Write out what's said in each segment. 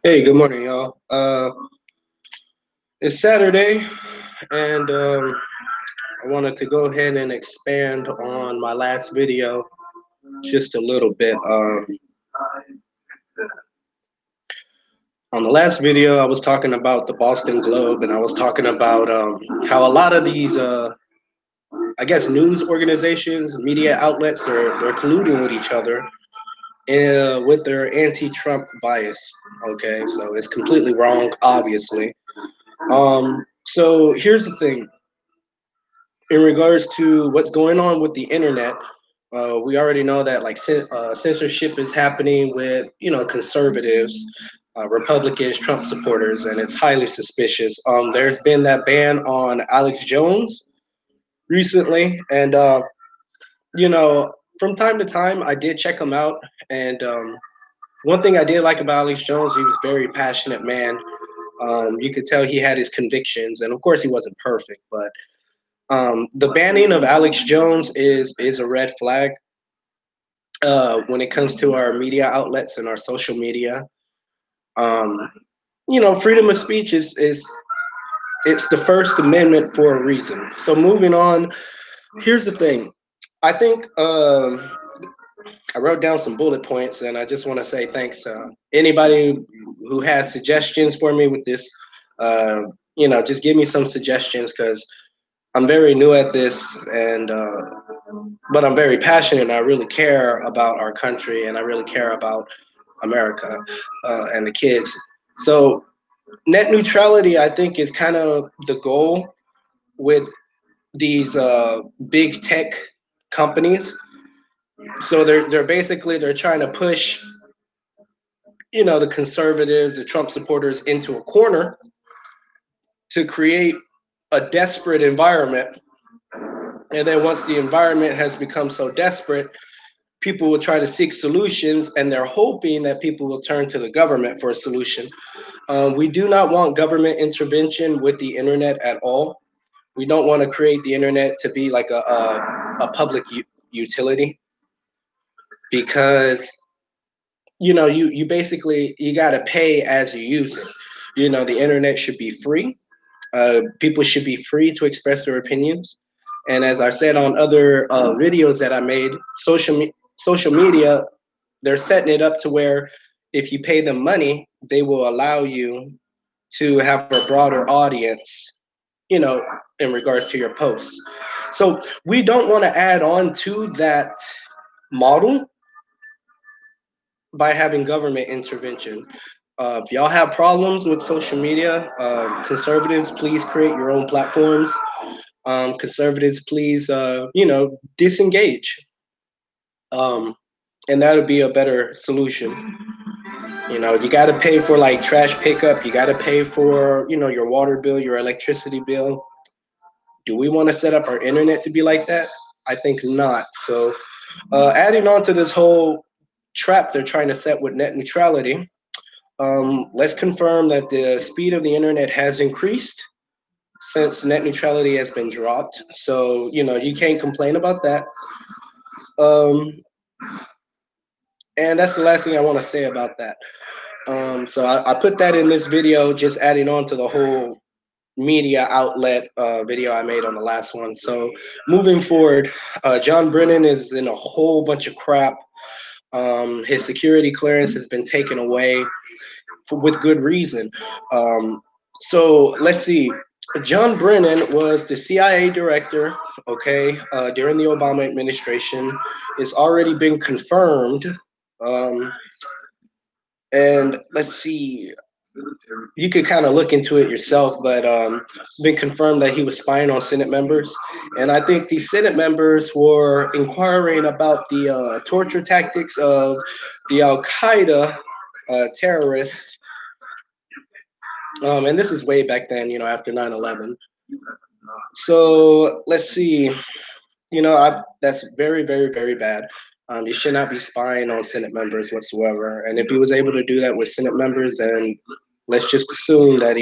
Hey, good morning, y'all. It's Saturday, and I wanted to go ahead and expand on my last video just a little bit. On the last video, I was talking about the Boston Globe, and I was talking about how a lot of these, I guess, news organizations, media outlets, they're colluding with each other with their anti-Trump bias. Okay, so it's completely wrong, obviously. So here's the thing. In regards to what's going on with the internet, we already know that like censorship is happening with conservatives, Republicans, Trump supporters, and it's highly suspicious. There's been that ban on Alex Jones recently, and from time to time I did check him out, and one thing I did like about Alex Jones, he was a very passionate man. You could tell he had his convictions, and of course he wasn't perfect, but the banning of Alex Jones is a red flag when it comes to our media outlets and our social media. Um, freedom of speech is it's the First Amendment for a reason. So moving on, here's the thing. I think I wrote down some bullet points, and I just want to say thanks to anybody who has suggestions for me with this. Just give me some suggestions because I'm very new at this, and but I'm very passionate. And I really care about our country, and I really care about America and the kids. So net neutrality, I think, is kind of the goal with these big tech companies. So they're trying to push the conservatives, the Trump supporters into a corner to create a desperate environment. And then once the environment has become so desperate, people will try to seek solutions, and they're hoping that people will turn to the government for a solution. We do not want government intervention with the internet at all. We don't want to create the internet to be like a public utility, because you basically you got to pay as you use it. The internet should be free. People should be free to express their opinions. And as I said on other videos that I made, social media, they're setting it up to where if you pay them money, they will allow you to have a broader audience, in regards to your posts. So we don't want to add on to that model by having government intervention. If y'all have problems with social media, conservatives, please create your own platforms. Conservatives, please, disengage. And that would be a better solution. You got to pay for like trash pickup. You got to pay for, your water bill, your electricity bill. Do we want to set up our internet to be like that? I think not. So, adding on to this whole trap they're trying to set with net neutrality, let's confirm that the speed of the internet has increased since net neutrality has been dropped. So, you can't complain about that. And that's the last thing I want to say about that. So I put that in this video, just adding on to the whole media outlet video I made on the last one. So moving forward, John Brennan is in a whole bunch of crap. His security clearance has been taken away with good reason. So let's see. John Brennan was the CIA director, okay, during the Obama administration. It's already been confirmed. And let's see, you could kind of look into it yourself, but it's been confirmed that he was spying on Senate members. And I think these Senate members were inquiring about the torture tactics of the Al-Qaeda terrorists. And this is way back then, after 9/11. So let's see, that's very, very, very bad. You should not be spying on Senate members whatsoever. And if he was able to do that with Senate members, then let's just assume that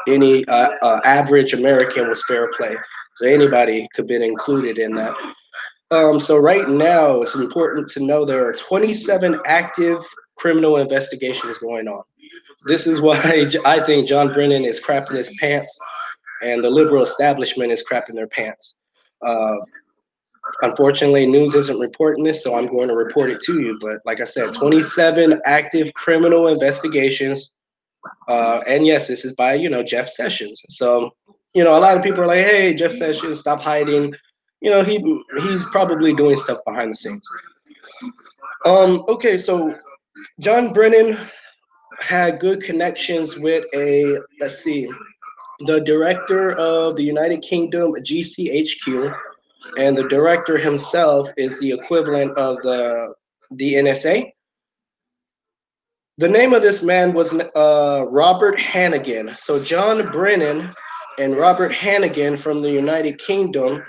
any average American was fair play. So anybody could have been included in that. So right now, it's important to know there are 27 active criminal investigations going on. This is why I think John Brennan is crapping his pants and the liberal establishment is crapping their pants. Uh, Unfortunately, news isn't reporting this, so I'm going to report it to you. But like I said, 27 active criminal investigations. And yes, this is by, Jeff Sessions. So, a lot of people are like, hey, Jeff Sessions, stop hiding. He's probably doing stuff behind the scenes. Okay, so John Brennan had good connections with let's see, the director of the United Kingdom GCHQ, and the director himself is the equivalent of the NSA. The name of this man was Robert Hannigan. So John Brennan and Robert Hannigan from the United Kingdom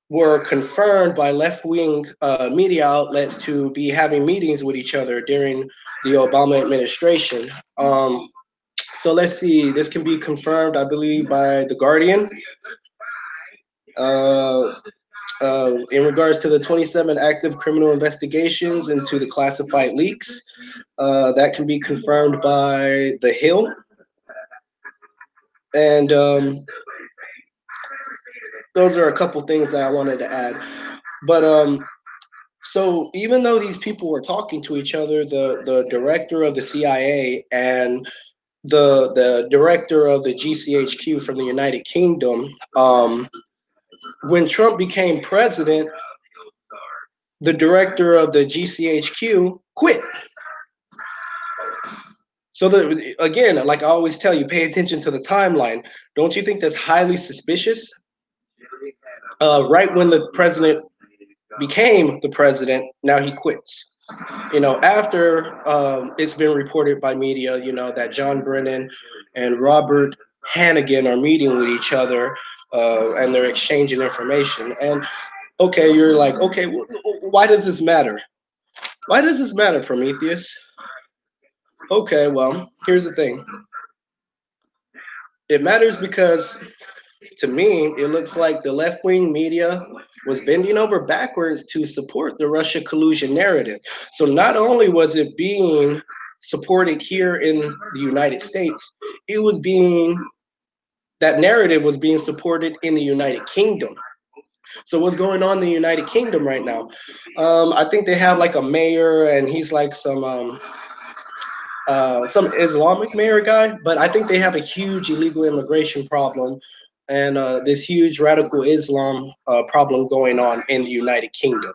were confirmed by left-wing media outlets to be having meetings with each other during the Obama administration. So let's see, this can be confirmed, I believe, by The Guardian. Uh, in regards to the 27 active criminal investigations into the classified leaks, that can be confirmed by The Hill. And those are a couple things that I wanted to add. But so even though these people were talking to each other, the director of the CIA and the director of the GCHQ from the United Kingdom, when Trump became president, the director of the GCHQ quit. So again, like I always tell you, pay attention to the timeline. Don't you think that's highly suspicious? Right when the president became the president, now he quits. After it's been reported by media, that John Brennan and Robert Hannigan are meeting with each other, and they're exchanging information. And okay, you're like, okay, why does this matter? Why does this matter, Prometheus? Okay, well, here's the thing. It matters because, to me, it looks like the left-wing media was bending over backwards to support the Russia collusion narrative. So not only was it being supported here in the United States, it was that narrative was being supported in the United Kingdom. So what's going on in the United Kingdom right now? I think they have like a mayor, and he's like some Islamic mayor guy, but I think they have a huge illegal immigration problem and this huge radical Islam problem going on in the United Kingdom.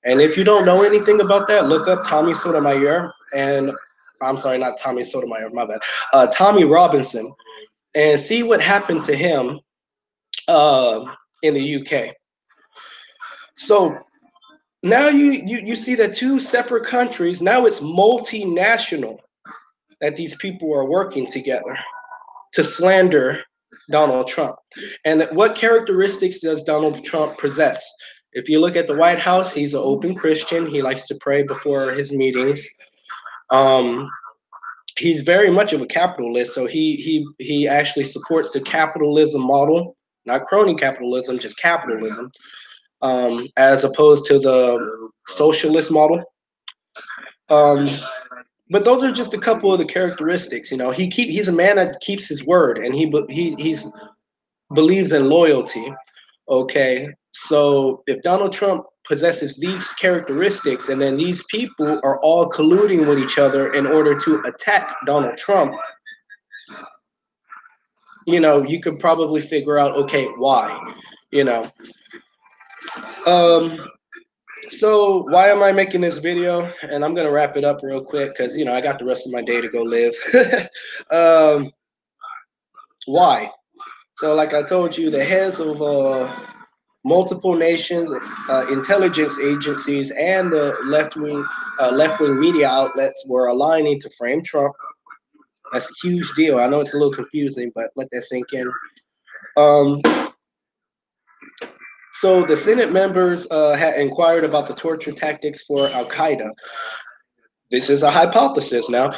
And if you don't know anything about that, look up Tommy Sotomayor and I'm sorry, not Tommy Sotomayor, my bad, Tommy Robinson, and see what happened to him uh, in the UK. So now you see that two separate countries, now it's multinational, that these people are working together to slander Donald Trump. And what characteristics does Donald Trump possess? If you look at the White House, he's an open Christian. He likes to pray before his meetings. He's very much of a capitalist, so he actually supports the capitalism model, not crony capitalism, just capitalism, as opposed to the socialist model. But those are just a couple of the characteristics. He's a man that keeps his word, and he's believes in loyalty. Okay, so if Donald Trump possesses these characteristics, and then these people are all colluding with each other in order to attack Donald Trump, you could probably figure out, okay, why. You know, um, So why am I making this video? And I'm gonna wrap it up real quick because I got the rest of my day to go live. um, why? So like I told you, the heads of multiple nations, intelligence agencies, and the left-wing media outlets were aligning to frame Trump. That's a huge deal. I know it's a little confusing, but let that sink in. Um, so the Senate members had inquired about the torture tactics for Al Qaeda. This is a hypothesis now,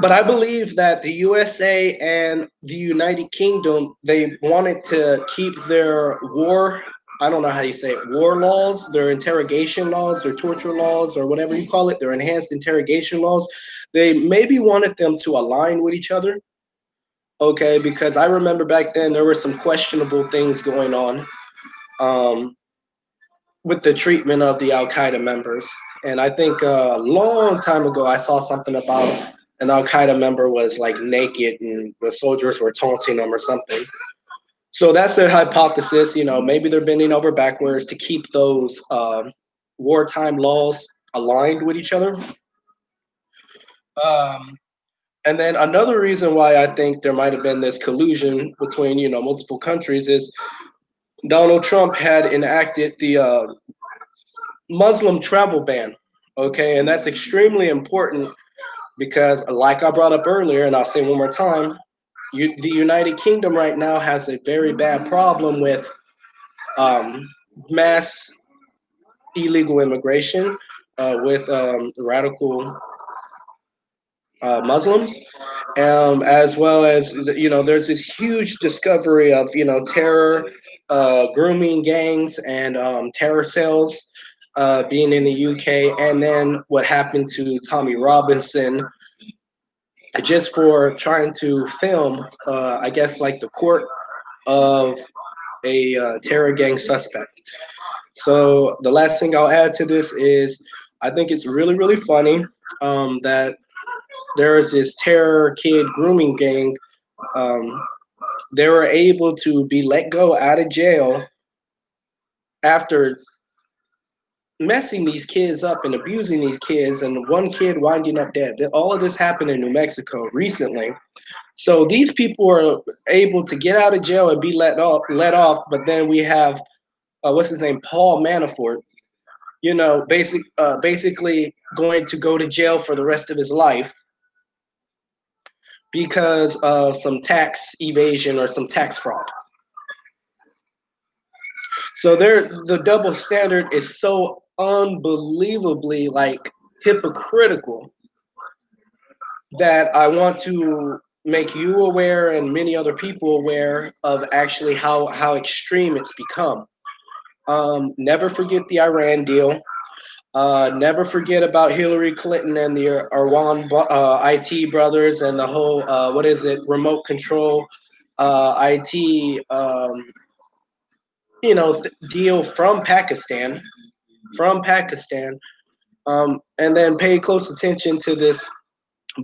but I believe that the USA and the United Kingdom, they wanted to keep their war I don't know how you say it, war laws, their interrogation laws, their torture laws, or whatever you call it, their enhanced interrogation laws. They maybe wanted them to align with each other. Okay, because I remember back then there were some questionable things going on um, with the treatment of the Al Qaeda members. And I think a long time ago I saw something about an Al Qaeda member was like naked and the soldiers were taunting them or something. So that's their hypothesis. You know, maybe they're bending over backwards to keep those wartime laws aligned with each other. Um, and then another reason why I think there might have been this collusion between, you know, multiple countries is Donald Trump had enacted the Muslim travel ban. Okay, and that's extremely important because, like I brought up earlier, and I'll say one more time, the United Kingdom right now has a very bad problem with um, mass illegal immigration with radical Muslims, as well as, you know, there's this huge discovery of, you know, terror, grooming gangs, and terror cells being in the UK, and then what happened to Tommy Robinson just for trying to film, I guess, like the court of a terror gang suspect. So the last thing I'll add to this is I think it's really, really funny that there is this terror kid grooming gang. Um, they were able to be let go out of jail after messing these kids up and abusing these kids, and one kid winding up dead. All of this happened in New Mexico recently. So these people are able to get out of jail and be let off. But then we have what's his name, Paul Manafort. You know, basically going to go to jail for the rest of his life because of some tax evasion or some tax fraud. So the double standard is so unbelievably like hypocritical that I want to make you aware and many other people aware of actually how extreme it's become. Never forget the Iran deal. Never forget about Hillary Clinton and the Irwan IT brothers and the whole what is it, remote control IT you know, deal from Pakistan, and then pay close attention to this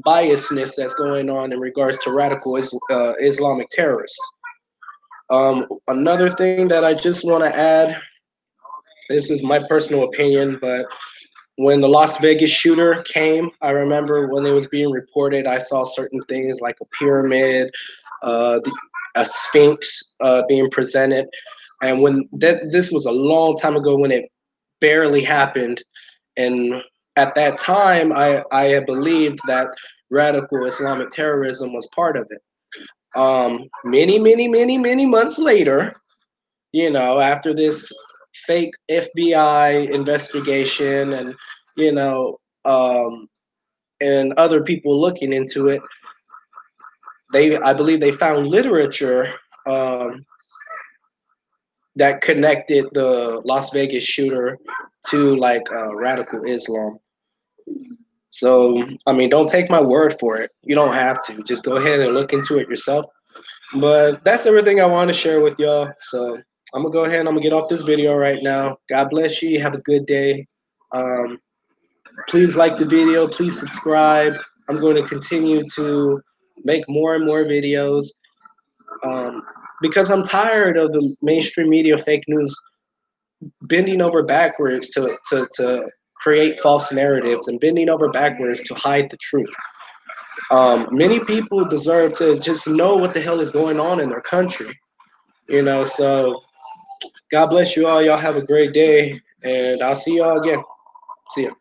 biasness that's going on in regards to radical Islamic terrorists. Another thing that I just want to add, this is my personal opinion, but when the Las Vegas shooter came, I remember when it was being reported, I saw certain things like a pyramid, a sphinx being presented. And when this was a long time ago when it barely happened. And at that time, I had believed that radical Islamic terrorism was part of it. Many months later, you know, after this fake FBI investigation and, you know, and other people looking into it, I believe they found literature that connected the Las Vegas shooter to like radical Islam. So, I mean, don't take my word for it. You don't have to. Just go ahead and look into it yourself. But that's everything I want to share with y'all. So I'm going to go ahead and I'm going to get off this video right now. God bless you. Have a good day. Please like the video. Please subscribe. I'm going to continue to make more and more videos because I'm tired of the mainstream media fake news bending over backwards to create false narratives and bending over backwards to hide the truth. Many people deserve to just know what the hell is going on in their country, you know. So God bless you all. Y'all have a great day, and I'll see y'all again. See ya.